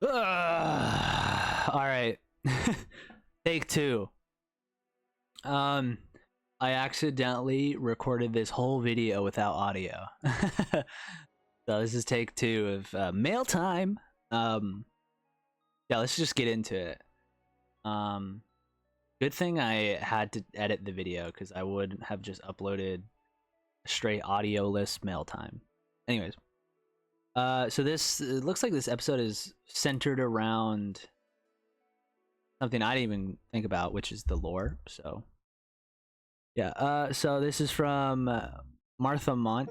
All right. Take two. Um, I accidentally recorded this whole video without audio. So this is take two of mail time. Yeah, let's just get into it. Um, Good thing I had to edit the video because I would have just uploaded a straight audio-less mail time. Anyways, so this it looks like this episode is centered around something I didn't even think about, which is the lore. So yeah, so this is from Martha Mont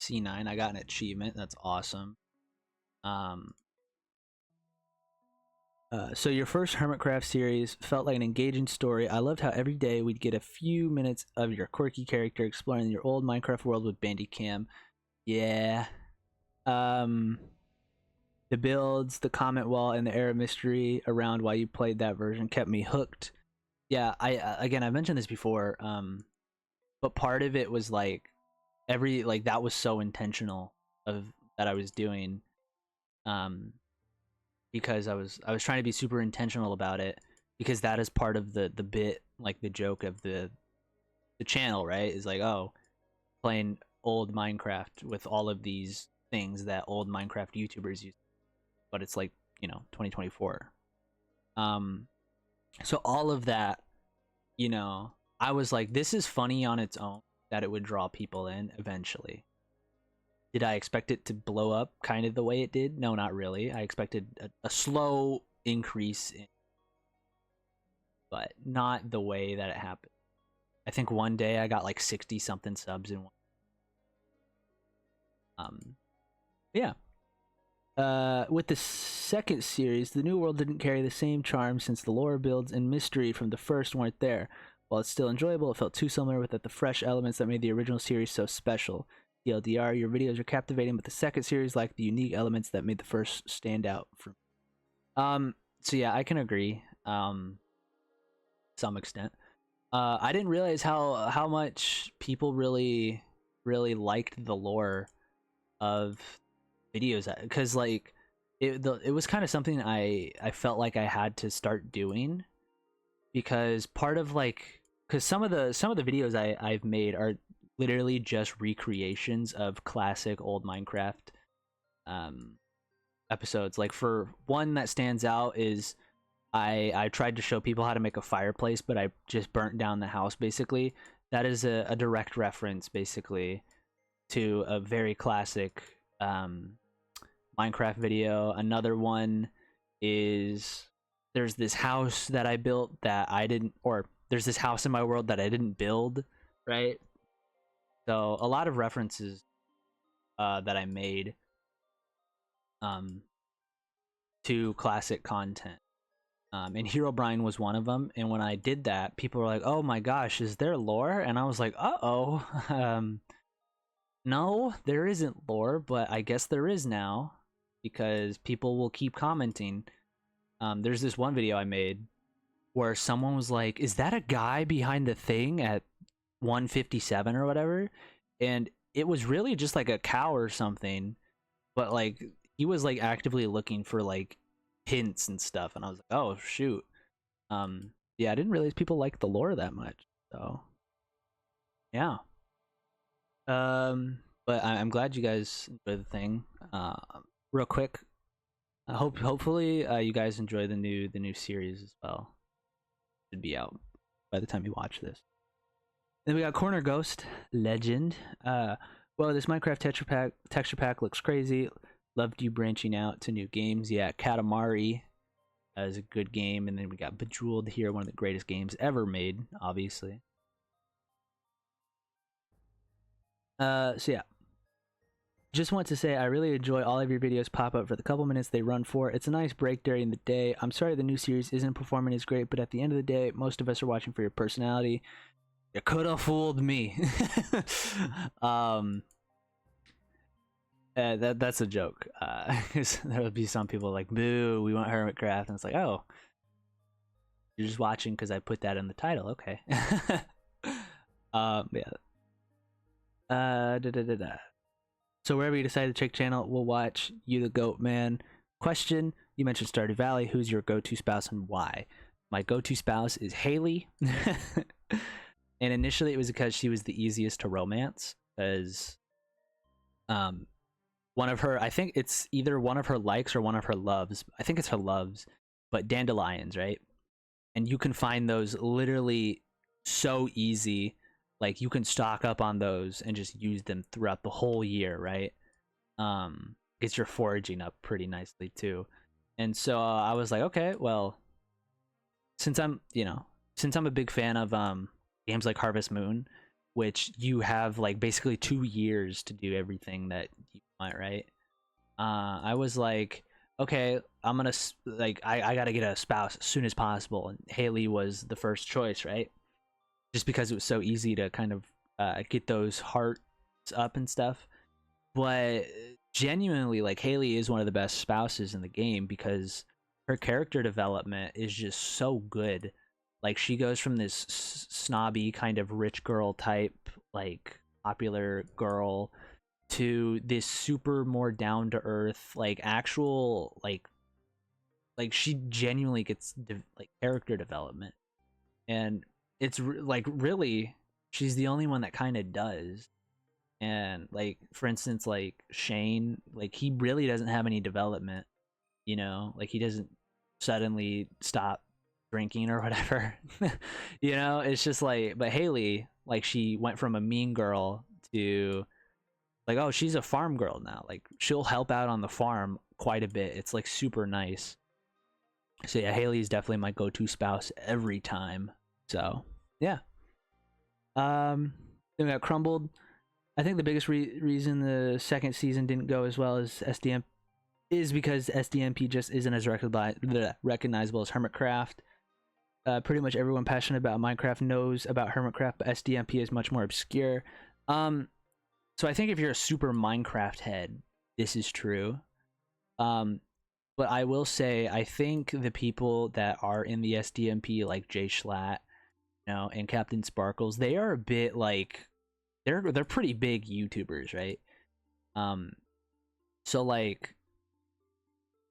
C9. I got an achievement. That's awesome. Um, so your first Hermitcraft series felt like an engaging story. I loved how every day we'd get a few minutes of your quirky character exploring your old Minecraft world with Bandicam. Yeah. Um, the builds, the comment wall, and the air of mystery around why you played that version kept me hooked. Yeah, I mentioned this before. But part of it was like that was so intentional of that I was doing, um because I was trying to be super intentional about it, because that is part of the bit, like the joke of the channel, right? Is like, oh, playing old Minecraft with all of these things that old Minecraft YouTubers use, but it's like, 2024. um so all of that, you know I was like, this is funny on its own, that it would draw people in eventually. Did I expect it to blow up kind of the way it did? No, not really. I expected a slow increase, but not the way that it happened. I think one day I got like 60 something subs in one. Um, yeah. With the second series, the new world didn't carry the same charm, since the lore builds and mystery from the first weren't there. While it's still enjoyable, it felt too similar with the fresh elements that made the original series so special. TLDR, your videos are captivating, but the second series lacked the unique elements that made the first stand out for me. So yeah, I can agree. Some extent. I didn't realize how much people really liked the lore of videos, because like it was kind of something I felt like I had to start doing, because part of like, because some of the videos I've made are literally just recreations of classic old Minecraft um episodes. Like, for one that stands out is, I tried to show people how to make a fireplace, but I just burnt down the house basically. That is a direct reference basically to a very classic Minecraft video. Another one is, there's this house that I built that I didn't, or there's this house in my world that I didn't build, right? So a lot of references that I made um to classic content. And Herobrine was one of them. And when I did that, people were like, "Oh my gosh, is there lore?" And I was like, "Uh oh, no, there isn't lore, but I guess there is now, because people will keep commenting." There's this one video I made where someone was like, "Is that a guy behind the thing at 157 or whatever?" And it was really just like a cow or something, but like he was like actively looking for like hints and stuff, and I was like, "Oh shoot." Yeah, I didn't realize people like the lore that much. So yeah. But I'm glad you guys enjoy the thing. Real quick, hopefully you guys enjoy the new series as well. Should be out by the time you watch this. Then we got Corner Ghost Legend. Well, this Minecraft texture pack looks crazy. Loved you branching out to new games. Yeah, Katamari is a good game, and then we got Bejeweled here, one of the greatest games ever made, obviously. So yeah, just want to say I really enjoy all of your videos pop up for the couple minutes they run for. It's a nice break during the day. I'm sorry the new series isn't performing as great, but at the end of the day, most of us are watching for your personality. You could have fooled me. um, that's a joke. There would be some people like, "Boo, we want Hermitcraft," and it's like, "Oh, you're just watching because I put that in the title." Okay. Yeah. Da, da, da, da. So wherever you decide to check channel, we'll watch You the Goat Man. Question: You mentioned Stardew Valley. Who's your go-to spouse and why? My go-to spouse is Haley. And initially it was because she was the easiest to romance, because one of her, I think it's either one of her likes or one of her loves. I think it's her loves, but dandelions, right? And you can find those literally so easy. Like you can stock up on those and just use them throughout the whole year, right? Gets your foraging up pretty nicely too. And so I was like, okay, well, since I'm a big fan of games like Harvest Moon, which you have like basically 2 years to do everything that you want, right? I was like, okay, I'm gonna I gotta get a spouse as soon as possible, and Haley was the first choice, right? Just because it was so easy to kind of get those hearts up and stuff. But genuinely, like, Haley is one of the best spouses in the game because her character development is just so good. Like, she goes from this snobby kind of rich girl type, like popular girl, to this super more down to earth, like actual like she genuinely gets like character development. And it's like really she's the only one that kind of does. And like, for instance, like Shane, like he really doesn't have any development, you know, like he doesn't suddenly stop drinking or whatever. You know, it's just like, but Haley, like, she went from a mean girl to like, oh, she's a farm girl now, like she'll help out on the farm quite a bit. It's like super nice. So yeah, Haley is definitely my go-to spouse every time. So yeah. Then we got Crumbled. I think the biggest reason the second season didn't go as well as SDM is because SDMP just isn't as recognizable as Hermitcraft. Pretty much everyone passionate about Minecraft knows about Hermitcraft, but SDMP is much more obscure. So I think if you're a super Minecraft head, this is true. But I will say, I think the people that are in the SDMP, like Jay Schlatt, you know, and Captain Sparkles, they are a bit like, they're pretty big YouTubers, right? So like,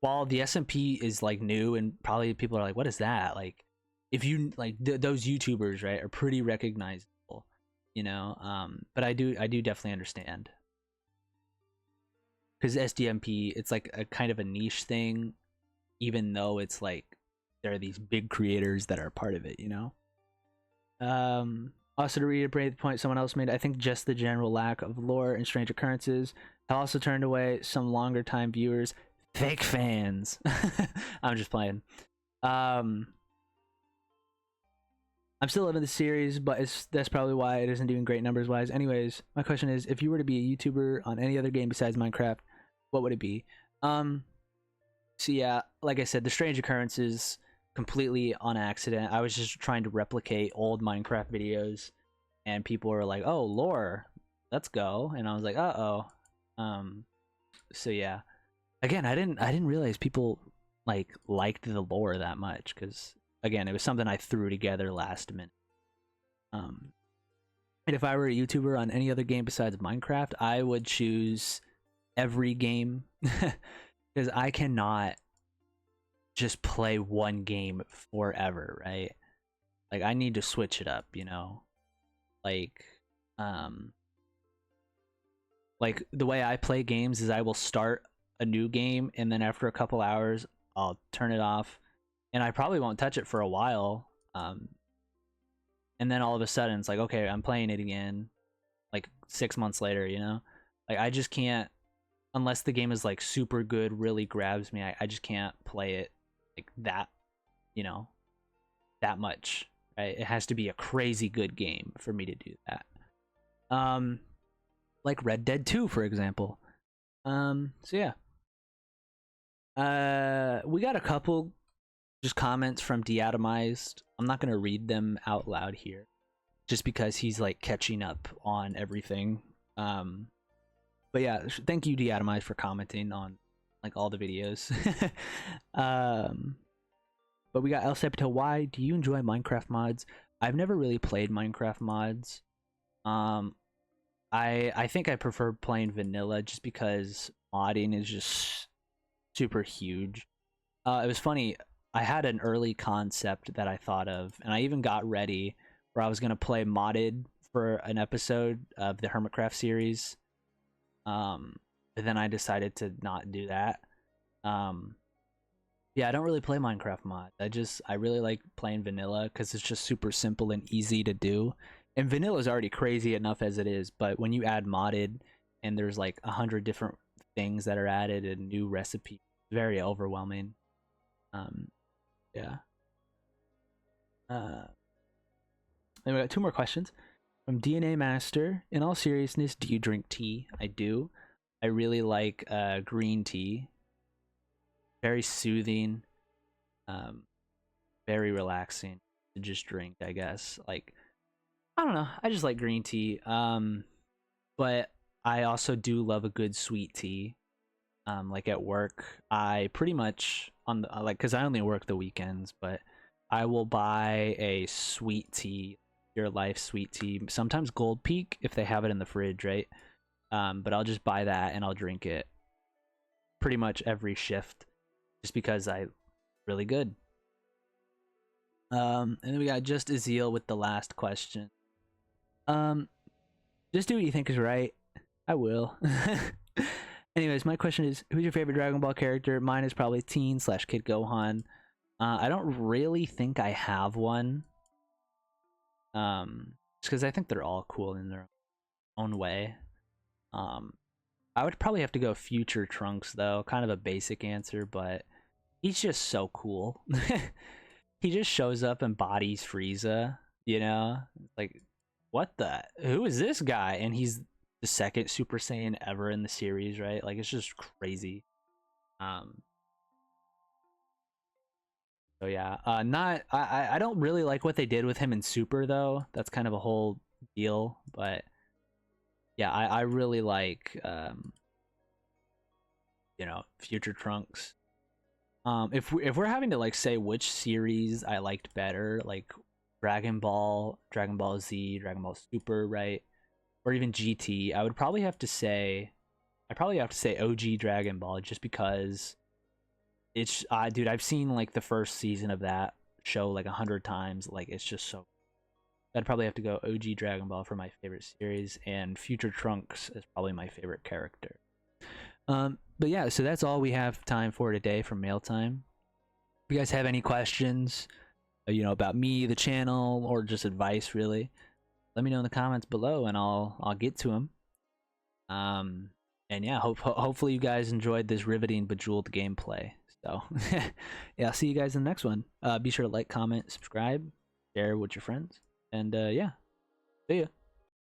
while the SMP is like new and probably people are like, what is that? Like, if you like those YouTubers, right, are pretty recognizable, you know. But I do definitely understand, because SDMP, it's like a kind of a niche thing, even though it's like there are these big creators that are part of it, you know. Also, to reiterate the point someone else made, I think just the general lack of lore and strange occurrences have also turned away some longer time viewers. Fake fans. I'm just playing. I'm still loving the series, but that's probably why it isn't doing great numbers wise. Anyways, my question is, if you were to be a YouTuber on any other game besides Minecraft, what would it be? So yeah, like I said, the strange occurrences, completely on accident. I was just trying to replicate old Minecraft videos, and people were like, "Oh, lore, let's go," and I was like, "Uh oh." So yeah, again, I didn't realize people liked the lore that much, because again, it was something I threw together last minute. And if I were a YouTuber on any other game besides Minecraft, I would choose every game, because I cannot just play one game forever, right? Like, I need to switch it up, you know? Like, like the way I play games is I will start a new game, and then after a couple hours, I'll turn it off, and I probably won't touch it for a while. And then all of a sudden, it's like, okay, I'm playing it again, like 6 months later, you know? Like, I just can't, unless the game is like super good, really grabs me, I just can't play it like that, you know, that much, right? It has to be a crazy good game for me to do that. Like Red Dead 2, for example. So yeah. We got a couple just comments from Deatomized. I'm not gonna read them out loud here, just because he's like catching up on everything. But yeah, thank you, Deatomized, for commenting on like all the videos. But we got El Septo. Why do you enjoy Minecraft mods? I've never really played Minecraft mods. I think I prefer playing vanilla just because modding is just super huge. It was funny. I had an early concept that I thought of, and I even got ready where I was gonna play modded for an episode of the Hermitcraft series. But then I decided to not do that. Um, yeah, I don't really play Minecraft mod. I really like playing vanilla because it's just super simple and easy to do. And vanilla is already crazy enough as it is, but when you add modded and there's like 100 different things that are added and new recipes, very overwhelming. Um, yeah. Uh, and we got two more questions from DNA Master. In all seriousness, do you drink tea? I do. I really like green tea. Very soothing. Um, very relaxing to just drink, I guess. Like, I don't know. I just like green tea. But I also do love a good sweet tea. Like at work, I pretty much on the like because I only work the weekends, but I will buy a sweet tea, Your Life sweet tea. Sometimes Gold Peak if they have it in the fridge, right? But I'll just buy that and I'll drink it pretty much every shift, just because I really good. And then we got Just Azil with the last question. Just do what you think is right. I will. Anyways, my question is, who's your favorite Dragon Ball character? Mine is probably Teen/Kid Gohan. I don't really think I have one. Just because I think they're all cool in their own way. I would probably have to go Future Trunks though. Kind of a basic answer, but he's just so cool. He just shows up and bodies Frieza. You know, like what the? Who is this guy? And he's the second Super Saiyan ever in the series, right? Like it's just crazy. Um, so yeah, not I don't really like what they did with him in Super though. That's kind of a whole deal, but yeah, I really like Future Trunks. If we're having to like say which series I liked better, like Dragon Ball, Dragon Ball Z, Dragon Ball Super, right? Or even GT, I probably have to say OG Dragon Ball just because it's dude, I've seen like the first season of that show like 100 times. Like it's just so. I'd probably have to go OG Dragon Ball for my favorite series, and Future Trunks is probably my favorite character. But yeah, so that's all we have time for today for mail time. If you guys have any questions, about me, the channel, or just advice, really, let me know in the comments below, and I'll get to them. And yeah, hopefully you guys enjoyed this riveting Bejeweled gameplay. So yeah, I'll see you guys in the next one. Be sure to like, comment, subscribe, share with your friends, and yeah, see ya.